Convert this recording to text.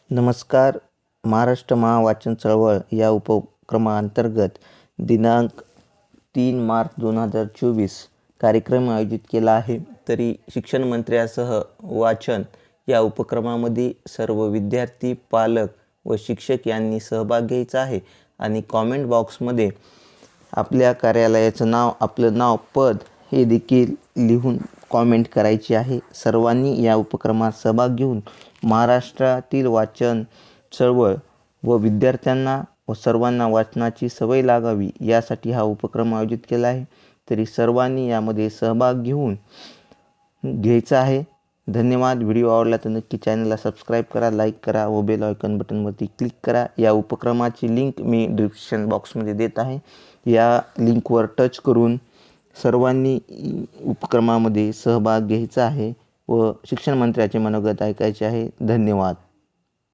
नमस्कार. महाराष्ट्र महावाचन चळवळ या उपक्रमाअंतर्गत दिनांक 3 मार्च 2024 कार्यक्रम आयोजित केला आहे. तरी शिक्षण मंत्र्यासह वाचन या उपक्रमामध्ये सर्व विद्यार्थी, पालक व शिक्षक यांनी सहभाग घ्यायचा आहे आणि कॉमेंट बॉक्समध्ये आपल्या कार्यालयाचं नाव, आपलं नाव, पद हे देखील लिहून कॉमेंट करायची आहे. सर्वांनी या उपक्रमात सहभाग घेऊन महाराष्ट्रातील वाचन चळवळ व विद्यार्थ्यांना व सर्वांना वाचनाची सवय लागावी यासाठी हा उपक्रम आयोजित केला आहे. तरी सर्वांनी यामध्ये सहभाग घ्यायचा आहे. धन्यवाद. व्हिडिओ आवडला तर नक्की चॅनलला सबस्क्राईब करा, लाईक करा व बेल आयकॉन बटनवरती क्लिक करा. या उपक्रमाची लिंक मी डिस्क्रिप्शन बॉक्समध्ये देत आहे. या लिंकवर टच करून सर्वांनी उपक्रमामध्ये सहभाग घ्यायचा आहे व शिक्षण मंत्र्याचे मनोगत ऐकायचे आहे. धन्यवाद.